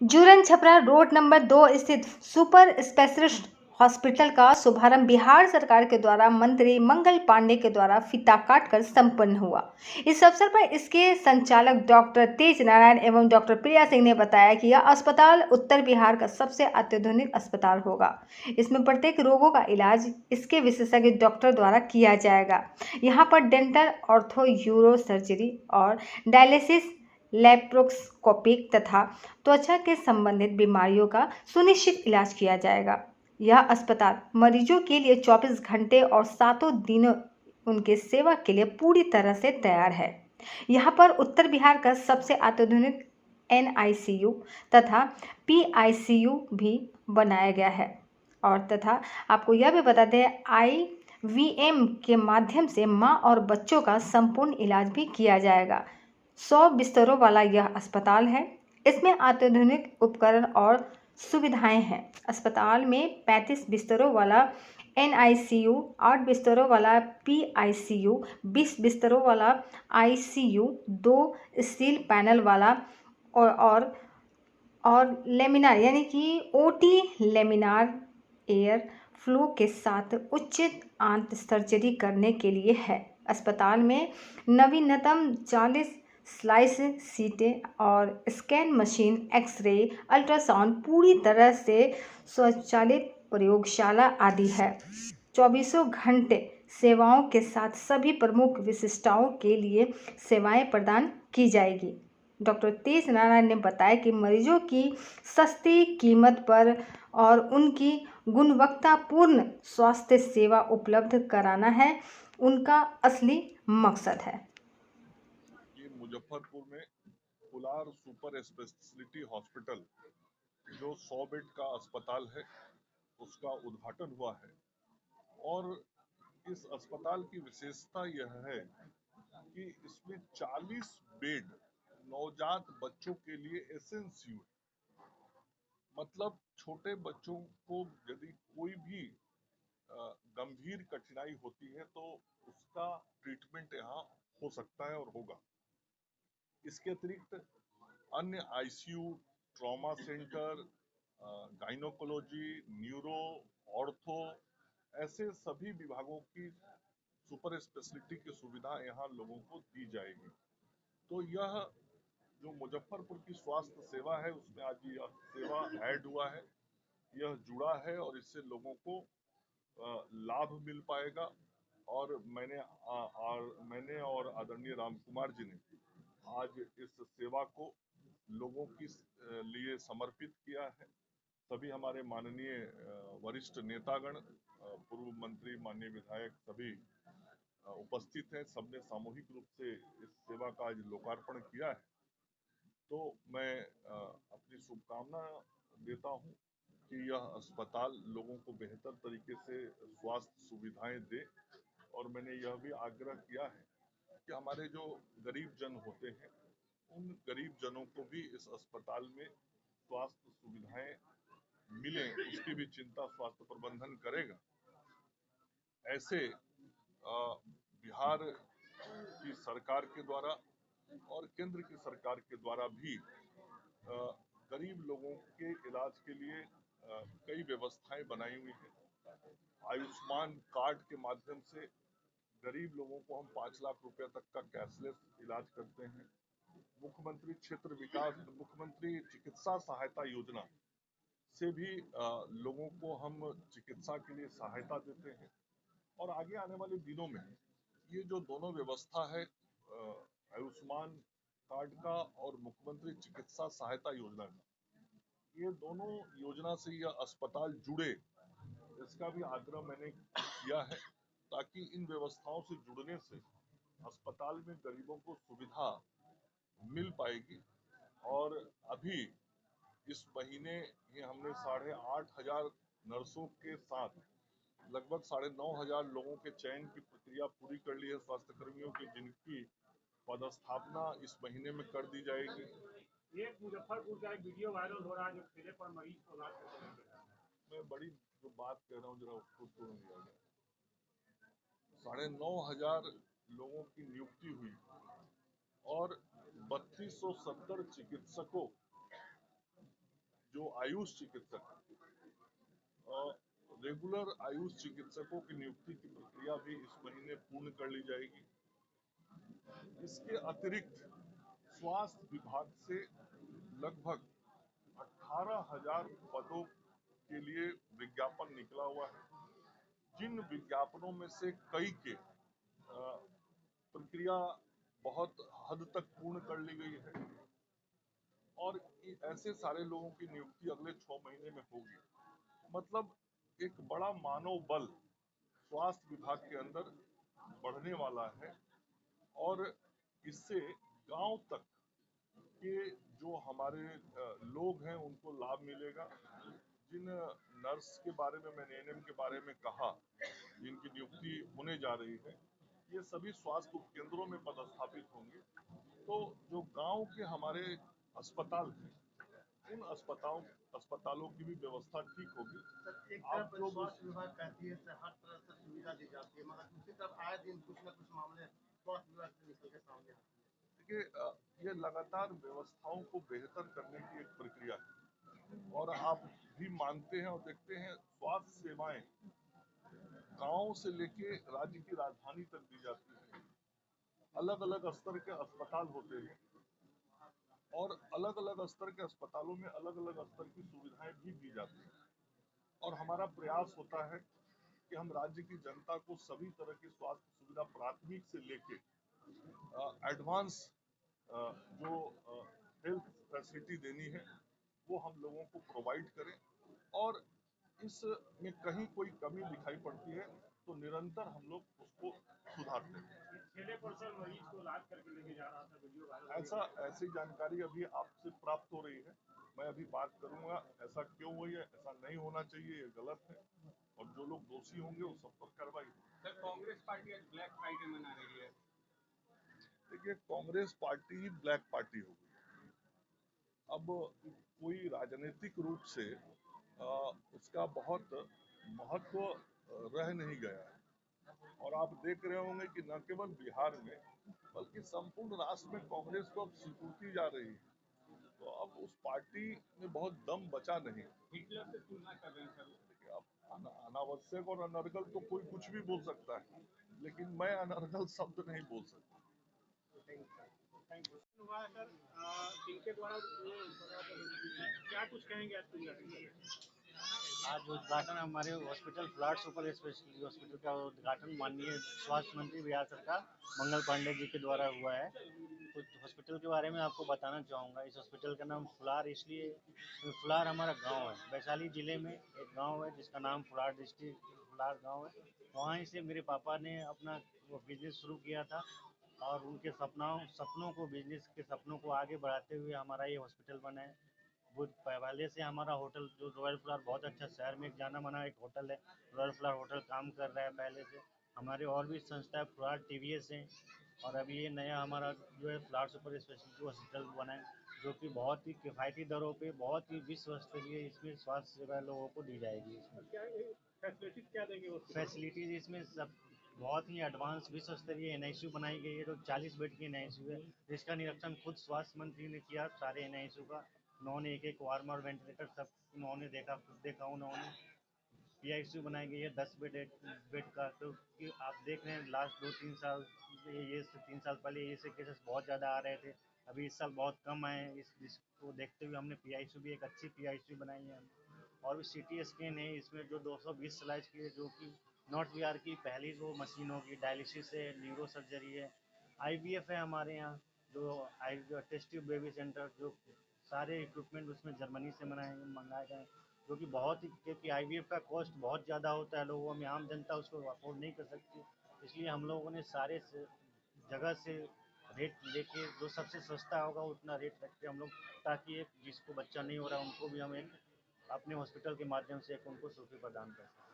Juran Chhapra road number 2 स्थित super specialist hospital का शुभारंभ बिहार सरकार के द्वारा मंत्री मंगल पांडे के द्वारा फीता काटकर संपन्न हुआ। इस अवसर पर इसके संचालक डॉक्टर तेज नारायण एवं डॉक्टर प्रिया सिंह ने बताया कि यह अस्पताल उत्तर बिहार का सबसे अत्याधुनिक अस्पताल होगा। इसमें प्रत्येक रोगों का इलाज इसके विशेषज्ञ डॉक्टर द्वारा किया जाएगा। यहाँ पर डेंटल, ऑर्थो, यूरो सर्जरी और डायलिसिस, लैप्रोस्कोपिक तथा त्वचा के संबंधित बीमारियों का सुनिश्चित इलाज किया जाएगा। यह अस्पताल मरीजों के लिए 24 घंटे और 7 दिनों उनके सेवा के लिए पूरी तरह से तैयार है। यहाँ पर उत्तर बिहार का सबसे अत्याधुनिक NICU तथा PICU भी बनाया गया है। और तथा आपको यह भी बता दें, IVM के माध्यम से माँ और बच्चों का संपूर्ण इलाज भी किया जाएगा। 100 बिस्तरों वाला यह अस्पताल है। इसमें अत्याधुनिक उपकरण और सुविधाएं हैं। अस्पताल में 35 बिस्तरों वाला NICU, 8 बिस्तरों वाला PICU, 20 बिस्तरों वाला ICU, 2 स्टील पैनल वाला और लेमिनार यानी कि OT लेमिनार एयर फ्लो के साथ उचित आंत सर्जरी करने के लिए है। अस्पताल में नवीनतम 40 स्लाइस सीटें और स्कैन मशीन, एक्सरे, अल्ट्रासाउंड, पूरी तरह से स्वचालित प्रयोगशाला आदि है। 24 घंटे सेवाओं के साथ सभी प्रमुख विशिष्टताओं के लिए सेवाएं प्रदान की जाएगी। डॉक्टर तेज नारायण ने बताया कि मरीजों की सस्ती कीमत पर और उनकी गुणवत्तापूर्ण स्वास्थ्य सेवा उपलब्ध कराना है उनका असली मकसद है। ये मुजफ्फरपुर में कुलार सुपर स्पेशलिटी हॉस्पिटल जो 100 बेड का अस्पताल है उसका उद्घाटन हुआ है। और इस अस्पताल की विशेषता यह है कि इसमें 40 बेड नवजात बच्चों के लिए एसएनसीयू, मतलब छोटे बच्चों को यदि कोई भी गंभीर कठिनाई होती है तो उसका ट्रीटमेंट यहाँ हो सकता है और होगा। इसके अतिरिक्त अन्य ICU, trauma centre, gynaecology, neuro, ortho, ऐसे सभी विभागों की सुपर स्पेशलिटी की सुविधा यहाँ लोगों को दी जाएगी। तो यह जो मुजफ्फरपुर की स्वास्थ्य सेवा है उसमें आज यह सेवा ऐड हुआ है, यह जुड़ा है और इससे लोगों को लाभ मिल पाएगा। और मैंने और आदरणीय राम कुमार जी ने आज इस सेवा को लोगों की लिए समर्पित किया है। सभी हमारे माननीय वरिष्ठ नेतागण, पूर्व मंत्री, माननीय विधायक सभी उपस्थित हैं। सबने सामूहिक रूप से इस सेवा का आज लोकार्पण किया है। तो मैं अपनी शुभकामना देता हूं कि यह अस्पताल लोगों को बेहतर तरीके से स्वास्थ्य सुविधाएं दे। और मैंने यह भी आग्रह किया है कि हमारे जो गरीब जन होते हैं उन गरीब जनों को भी इस अस्पताल में स्वास्थ्य सुविधाएं मिले, उसकी भी चिंता स्वास्थ्य प्रबंधन करेगा। ऐसे बिहार की सरकार के द्वारा और केंद्र की सरकार के द्वारा भी गरीब लोगों के इलाज के लिए कई व्यवस्थाएं बनाई हुई हैं। आयुष्मान कार्ड के माध्यम से गरीब लोगों को हम 5 लाख रुपए तक का कैशलेस इलाज करते हैं। मुख्यमंत्री चिकित्सा सहायता योजना से भी लोगों को हम चिकित्सा के लिए सहायता देते हैं। और आगे आने वाले दिनों में ये जो दोनों व्यवस्था है, आयुष्मान कार्ड का और मुख्यमंत्री चिकित्सा सहायता योजना का, ये दोनों योजना से यह अस्पताल जुड़े, इसका भी आग्रह मैंने किया है, ताकि इन व्यवस्थाओं से जुड़ने से अस्पताल में गरीबों को सुविधा मिल पाएगी। और अभी इस महीने ही हमने 8,500 नर्सों के साथ लगभग 9,500 लोगों के चयन की प्रक्रिया पूरी कर ली है, स्वास्थ्य कर्मियों की, जिनकी पदस्थापना इस महीने में कर दी जाएगी। ये मुजफ्फरपुर का एक वीडियो वायरल हो रहा है जो ठेले पर मरीज को इलाज करते हैं। मैं बड़ी जो बात कह रहा हूँ जरा उसको सुन लिया जाए। 9,500 लोगों की नियुक्ति हुई और 3270 चिकित्सकों जो आयुष चिकित्सक रेगुलर आयुष चिकित्सकों की नियुक्ति की प्रक्रिया भी इस महीने पूर्ण कर ली जाएगी। इसके अतिरिक्त स्वास्थ्य विभाग से लगभग 18,000 पदों के लिए विज्ञापन निकला हुआ है, जिन विज्ञापनों में से कई के प्रक्रिया बहुत हद तक पूर्ण कर ली गई है और ऐसे सारे लोगों की नियुक्ति अगले 6 महीने में होगी। मतलब एक बड़ा मानव बल स्वास्थ्य विभाग के अंदर बढ़ने वाला है और इससे गांव तक के जो हमारे लोग हैं उनको लाभ मिलेगा। जिन नर्स के बारे में मैंने एएनएम के बारे में कहा, जिनकी नियुक्ति होने जा रही है, ये सभी स्वास्थ्य उपकेंद्रों में पदस्थापित होंगे। तो जो गांव के हमारे अस्पताल हैं, उन अस्पतालों की भी व्यवस्था ठीक होगी। एक तरफ स्वास्थ्य विभाग कहती है हर तरह से सुविधा दी जाती है, मगर दूसरी तरफ आए दिन कुछ न कुछ मामले स्वास्थ्य विभाग से निकल के सामने आते हैं। देखिए, ये लगातार व्यवस्थाओं को बेहतर करने की एक प्रक्रिया है और आप भी मानते हैं और देखते हैं, स्वास्थ्य सेवाएं गांव से लेके राज्य की राजधानी तक दी जाती है। अलग अलग स्तर के अस्पताल होते हैं और अलग अलग स्तर के अस्पतालों में अलग अलग स्तर की सुविधाएं भी दी जाती हैं और हमारा प्रयास होता है कि हम राज्य की जनता को सभी तरह की स्वास्थ्य सुविधा प्राथमिक से लेके एडवांस जो हेल्थ फैसिलिटी देनी है वो हम लोगों को प्रोवाइड करें और इसमें कहीं कोई कमी दिखाई पड़ती है तो निरंतर हम लोग उसको सुधारते हैं। ठेले पर सर मरीज को इलाज करके लेके जा रहा था, वीडियो वायरल। ऐसी जानकारी अभी आपसे प्राप्त हो रही है। मैं अभी बात करूंगा ऐसा क्यों हुई है, ऐसा नहीं होना चाहिए, ये गलत है और जो लोग दोषी होंगे वो सब पर कार्रवाई होगी। सर, कांग्रेस पार्टी आज ब्लैक फ्राइडे मना रही है। देखिए, कांग्रेस पार्टी ब्लैक पार्टी हो गई। अब कोई राजनीतिक रूप से उसका बहुत महत्व रह नहीं गया है और आप देख रहे होंगे कि न केवल बिहार में बल्कि संपूर्ण राष्ट्र में कांग्रेस को अब स्वीकृति जा रही है। तो अब उस पार्टी में बहुत दम बचा नहीं। हिटलर से तुलना कर रहे हैं सर। देखिए, अब अनावश्यक और अनर्गल तो कोई कुछ भी बोल सकता है, लेकिन मैं अनर्गल शब्द नहीं बोल सकता। Thank you. हुआ है सर, जिनके द्वारा क्या कुछ कहेंगे आज उद्घाटन हमारे hospital flat super speciality hospital का उद्घाटन माननीय स्वास्थ्य मंत्री बिहार सरकार मंगल पांडे जी के द्वारा हुआ है। कुछ हॉस्पिटल के बारे में आपको बताना चाहूँगा। इस हॉस्पिटल का नाम फुलार इसलिए, फुलार हमारा गांव है। वैशाली जिले में एक गांव है जिसका नाम फुलार डिस्ट्रिक्ट फुलार गांव है। वहीं से मेरे पापा ने अपना वो बिजनेस शुरू किया था और उनके सपनों को बिजनेस के सपनों को आगे बढ़ाते हुए हमारा ये हॉस्पिटल बना है। वो पहले से हमारा होटल जो रॉयल फ्लावर बहुत अच्छा शहर में एक जाना माना एक होटल है, रॉयल फ्लावर होटल काम कर रहा है पहले से। हमारे और भी संस्था फ्लावर टीवीएस हैं और अभी ये नया हमारा जो है फ्लावर सुपर स्पेशलिटी हॉस्पिटल बना है, जो कि बहुत ही किफ़ायती दरों पे बहुत ही विश्व स्तरीय इसमें स्वास्थ्य सेवा लोगों को दी जाएगी। इसमें फैसिलिटीज क्या देंगे? फैसिलिटीज इसमें सब बहुत ही एडवांस विश्व स्तरीय एनआईसीयू बनाई गई है, जो 40 बेड की एनआईसीयू है, जिसका निरीक्षण खुद स्वास्थ्य मंत्री ने किया सारे एनआईसीयू का। उन्होंने एक एक वार्म और वेंटिलेटर सब उन्होंने देखा उन्होंने। पीआईसीयू बनाई गई है 10 बेड का। तो कि आप देख रहे हैं लास्ट 2-3 साल ये से 3 साल पहले ये से केसेस बहुत ज़्यादा आ रहे थे, अभी इस साल बहुत कम आए हैं। इसको देखते हुए हमने पीआईसीयू भी एक अच्छी पीआईसीयू बनाई है। और भी सीटी स्कैन है इसमें जो 220 स्लाइस की है, जो कि नॉर्थ बिहार की पहली वो मशीन होगी। डायलिसिस है, न्यूरो सर्जरी है, आईवीएफ है हमारे यहाँ, जो टेस्ट ट्यूब बेबी सेंटर, जो सारे इक्विपमेंट उसमें जर्मनी से मंगाए गए हैं, जो कि बहुत ही, क्योंकि आईवीएफ का कॉस्ट बहुत ज़्यादा होता है, लोगों में आम जनता उसको अफोर्ड नहीं कर सकती। इसलिए हम लोगों ने सारे जगह से रेट लेके जो सबसे सस्ता होगा उतना रेट रखते हम लोग, ताकि एक जिसको बच्चा नहीं हो रहा उनको भी हम एक अपने हॉस्पिटल के माध्यम से एक उनको सुविधा प्रदान कर सकें।